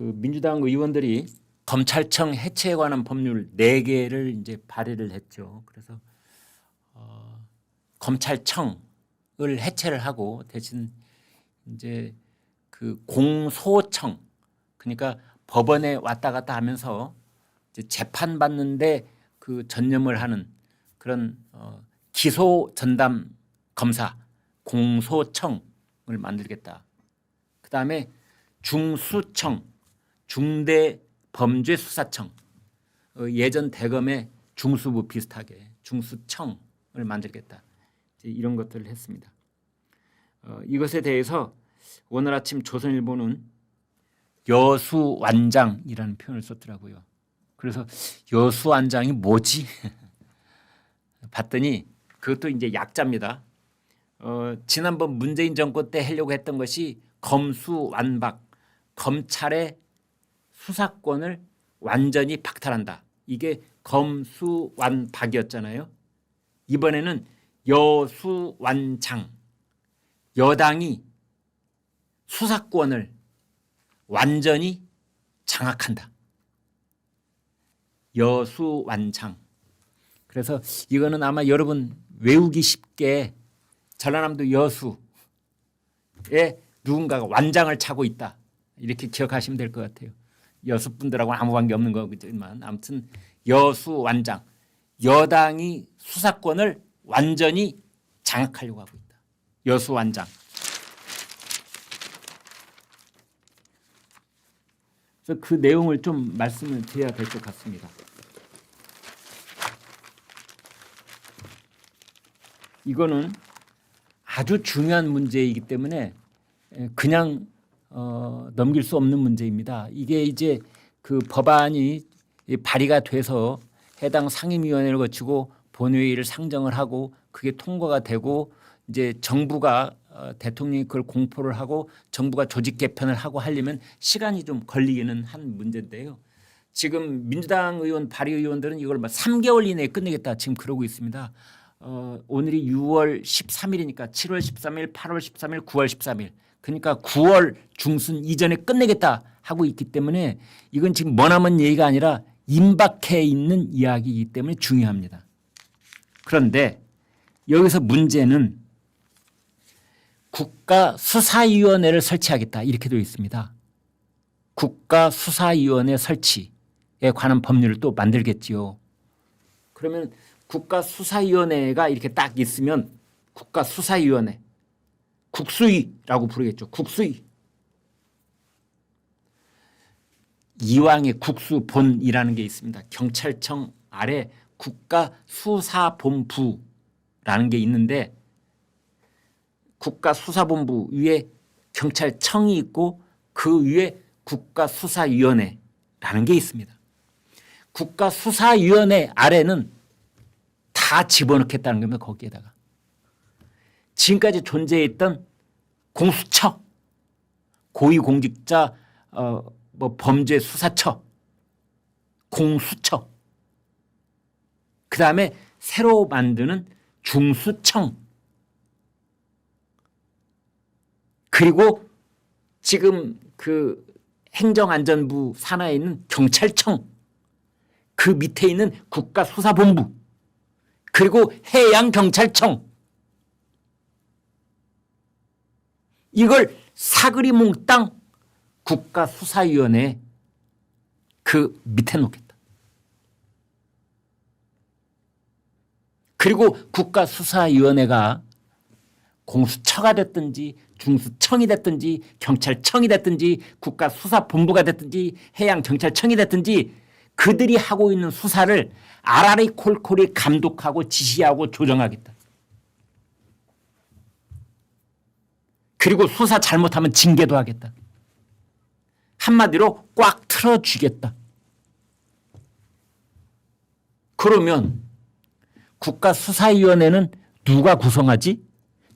그 민주당 의원들이 검찰청 해체에 관한 법률 4개를 이제 발의를 했죠. 그래서 검찰청을 해체를 하고 대신 이제 그 공소청, 그러니까 법원에 왔다 갔다 하면서 이제 재판 받는데 그 전념을 하는 그런 기소 전담 검사 공소청을 만들겠다. 그다음에 중수청, 중대범죄수사청, 예전 대검의 중수부 비슷하게 중수청을 만들겠다. 이런 것들을 했습니다. 이것에 대해서 오늘 아침 조선일보는 여수완장이라는 표현을 썼더라고요. 그래서 여수완장이 뭐지? 봤더니 그것도 이제 약자입니다. 지난번 문재인 정권 때 하려고 했던 것이 검수완박, 검찰의 수사권을 완전히 박탈한다. 이게 검수완박이었잖아요. 이번에는 여수완장, 여당이 수사권을 완전히 장악한다. 여수완장. 그래서 이거는 아마 여러분 외우기 쉽게 전라남도 여수에 누군가가 완장을 차고 있다. 이렇게 기억하시면 될 것 같아요. 여수 분들하고 아무 관계 없는 거지만 아무튼 여수완장. 여당이 수사권을 완전히 장악하려고 하고 있다. 여수완장. 그래서 그 내용을 좀 말씀을 드려야 될 것 같습니다. 이거는 아주 중요한 문제이기 때문에 그냥 넘길 수 없는 문제입니다. 이게 이제 그 법안이 발의가 돼서 해당 상임위원회를 거치고 본회의를 상정을 하고 그게 통과가 되고 이제 정부가 대통령이 그걸 공포를 하고 정부가 조직 개편을 하고 하려면 시간이 좀 걸리기는 한 문제인데요. 지금 민주당 의원 발의 의원들은 이걸 3개월 이내에 끝내겠다 지금 그러고 있습니다. 오늘이 6월 13일이니까 7월 13일, 8월 13일, 9월 13일. 그러니까 9월 중순 이전에 끝내겠다 하고 있기 때문에 이건 지금 머나먼 얘기가 아니라 임박해 있는 이야기이기 때문에 중요합니다. 그런데 여기서 문제는 국가수사위원회를 설치하겠다 이렇게 되어 있습니다. 국가수사위원회 설치에 관한 법률을 또 만들겠지요. 그러면 국가수사위원회가 이렇게 딱 있으면 국가수사위원회, 국수위라고 부르겠죠. 국수위. 이왕의 국수본이라는 게 있습니다. 경찰청 아래 국가수사본부라는 게 있는데 국가수사본부 위에 경찰청이 있고 그 위에 국가수사위원회라는 게 있습니다. 국가수사위원회 아래는 다 집어넣겠다는 겁니다. 거기에다가. 지금까지 존재했던 공수처, 고위공직자 범죄수사처, 공수처, 그다음에 새로 만드는 중수청, 그리고 지금 그 행정안전부 산하에 있는 경찰청, 그 밑에 있는 국가수사본부, 그리고 해양경찰청, 이걸 사그리 몽땅 국가수사위원회 그 밑에 놓겠다. 그리고 국가수사위원회가 공수처가 됐든지 중수청이 됐든지 경찰청이 됐든지 국가수사본부가 됐든지 해양경찰청이 됐든지 그들이 하고 있는 수사를 알알이 콜콜이 감독하고 지시하고 조정하겠다. 그리고 수사 잘못하면 징계도 하겠다. 한마디로 꽉 틀어주겠다. 그러면 국가수사위원회는 누가 구성하지?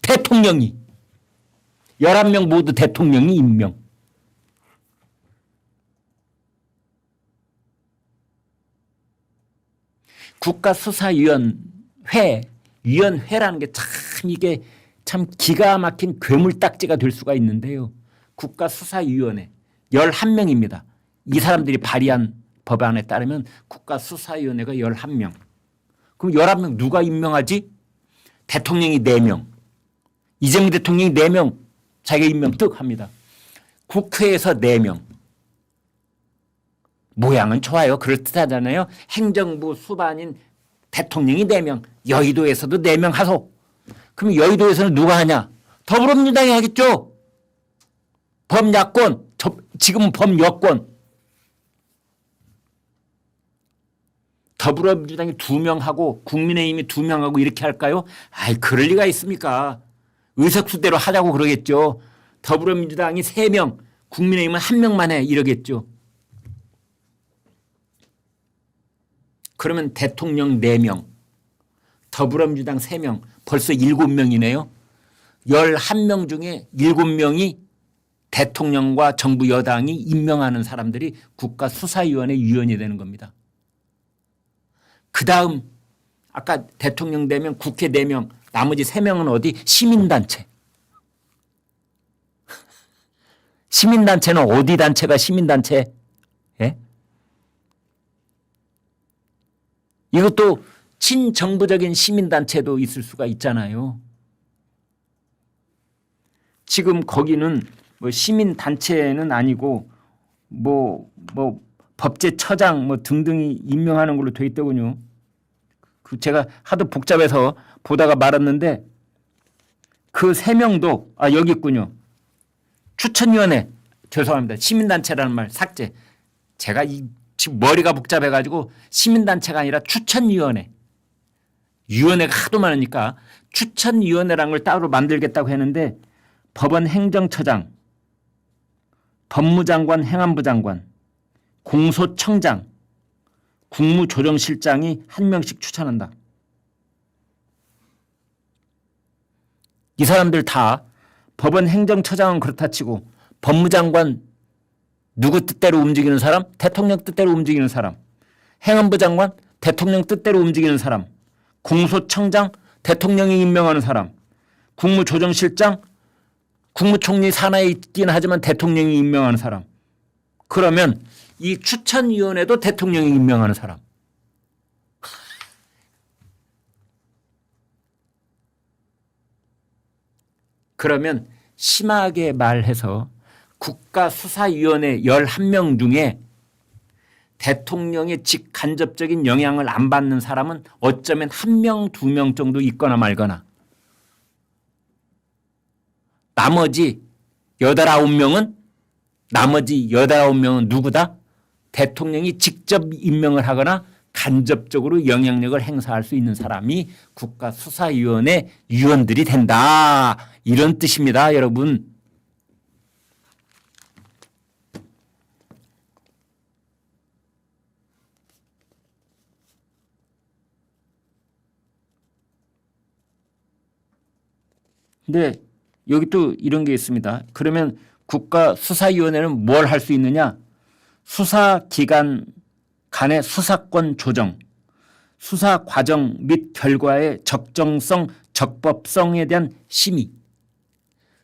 대통령이. 11명 모두 대통령이 임명. 위원회라는 게 참 이게 참 기가 막힌 괴물딱지가 될 수가 있는데요. 국가수사위원회 11명입니다. 이 사람들이 발의한 법안에 따르면 국가수사위원회가 11명. 그럼 11명 누가 임명하지? 대통령이 4명. 이재명 대통령이 4명 자기가 임명 뜩 합니다. 국회에서 4명. 모양은 좋아요. 그럴듯하잖아요. 행정부 수반인 대통령이 4명. 여의도에서도 4명 하소. 그럼 여의도에서는 누가 하냐? 더불어민주당이 하겠죠. 범야권. 지금은 범여권. 더불어민주당이 2명 하고 국민의힘이 2명 하고 이렇게 할까요? 아이, 그럴 리가 있습니까? 의석수대로 하자고 그러겠죠. 더불어민주당이 3명, 국민의힘은 1명만 해 이러겠죠. 그러면 대통령 4명, 더불어민주당 3명, 벌써 7명이네요. 11명 중에 7명이 대통령과 정부 여당이 임명하는 사람들이 국가수사위원회 위원이 되는 겁니다. 그 다음 아까 대통령 4명, 국회 4명, 나머지 3명은 어디? 시민단체. 시민단체는 어디 단체가 시민단체? 예? 이것도 친정부적인 시민단체도 있을 수가 있잖아요. 지금 거기는 뭐 시민단체는 아니고 뭐 법제처장 뭐 등등이 임명하는 걸로 돼 있더군요. 그 제가 하도 복잡해서 보다가 말았는데 그 3명도 여기 있군요. 추천위원회. 죄송합니다. 시민단체라는 말 삭제. 제가 지금 머리가 복잡해가지고 시민단체가 아니라 추천위원회. 위원회가 하도 많으니까 추천위원회라는 걸 따로 만들겠다고 했는데 법원 행정처장, 법무장관, 행안부 장관, 공소청장, 국무조정실장이 1명씩 추천한다. 이 사람들 다 법원 행정처장은 그렇다 치고 법무장관 누구 뜻대로 움직이는 사람? 대통령 뜻대로 움직이는 사람. 행안부 장관? 대통령 뜻대로 움직이는 사람. 공소청장? 대통령이 임명하는 사람. 국무조정실장? 국무총리 산하에 있긴 하지만 대통령이 임명하는 사람. 그러면 이 추천위원회도 대통령이 임명하는 사람. 그러면 심하게 말해서 국가수사위원회 11명 중에 대통령의 직간접적인 영향을 안 받는 사람은 어쩌면 1명, 2명 정도 있거나 말거나 나머지 8, 9명은 누구다? 대통령이 직접 임명을 하거나 간접적으로 영향력을 행사할 수 있는 사람이 국가수사위원회 위원들이 된다. 이런 뜻입니다, 여러분. 근데 여기 또 이런 게 있습니다. 그러면 국가수사위원회는 뭘 할 수 있느냐? 수사기관 간의 수사권 조정, 수사 과정 및 결과의 적정성, 적법성에 대한 심의.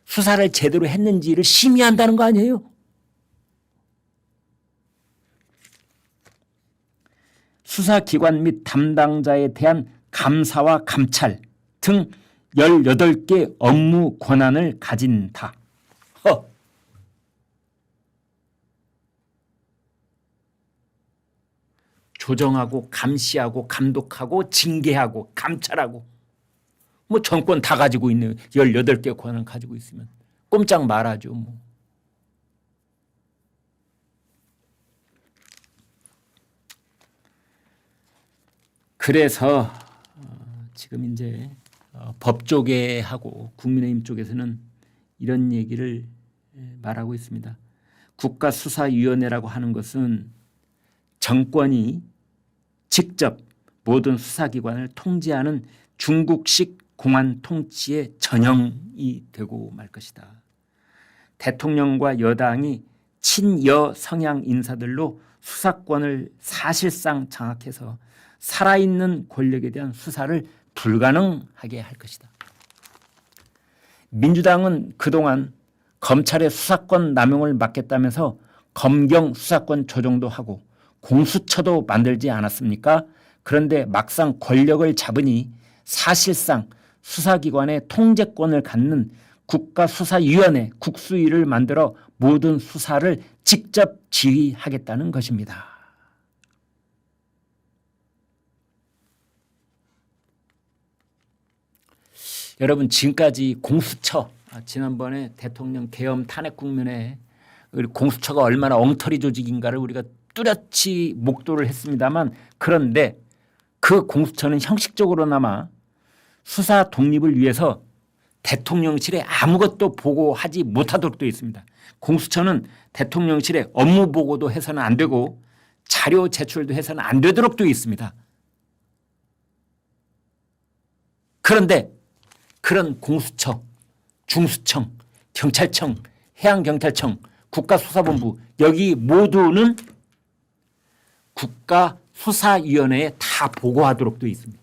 수사를 제대로 했는지를 심의한다는 거 아니에요? 수사기관 및 담당자에 대한 감사와 감찰 등 18개 업무 권한을 가진다. 조정하고 감시하고 감독하고 징계하고 감찰하고 뭐 정권 다 가지고 있네요. 18개 권한 가지고 있으면 꼼짝 말아죠. 뭐. 그래서 지금 이제 법 쪽에 하고 국민의힘 쪽에서는 이런 얘기를 말하고 있습니다. 국가수사위원회라고 하는 것은 정권이 직접 모든 수사기관을 통제하는 중국식 공안 통치의 전형이 되고 말 것이다. 대통령과 여당이 친여 성향 인사들로 수사권을 사실상 장악해서 살아있는 권력에 대한 수사를 불가능하게 할 것이다. 민주당은 그동안 검찰의 수사권 남용을 막겠다면서 검경 수사권 조정도 하고 공수처도 만들지 않았습니까? 그런데 막상 권력을 잡으니 사실상 수사기관의 통제권을 갖는 국가수사위원회 국수위를 만들어 모든 수사를 직접 지휘하겠다는 것입니다. 여러분 지금까지 공수처 지난번에 대통령 계엄 탄핵 국면에 공수처가 얼마나 엉터리 조직인가를 우리가 뚜렷이 목도를 했습니다만 그런데 그 공수처는 형식적으로나마 수사 독립을 위해서 대통령실에 아무것도 보고하지 못하도록 되어 있습니다. 공수처는 대통령실에 업무 보고도 해서는 안 되고 자료 제출도 해서는 안 되도록 되어 있습니다. 그런데 그런 공수처, 중수청, 경찰청, 해양경찰청, 국가수사본부 여기 모두는 국가수사위원회에 다 보고하도록 되어 있습니다.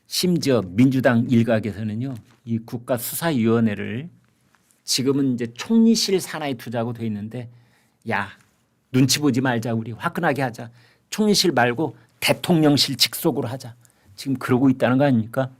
심지어 민주당 일각에서는요, 이 국가수사위원회를 지금은 이제 총리실 산하에 두자고 되어 있는데, 야 눈치 보지 말자, 우리 화끈하게 하자. 총리실 말고 대통령실 직속으로 하자. 지금 그러고 있다는 거 아닙니까?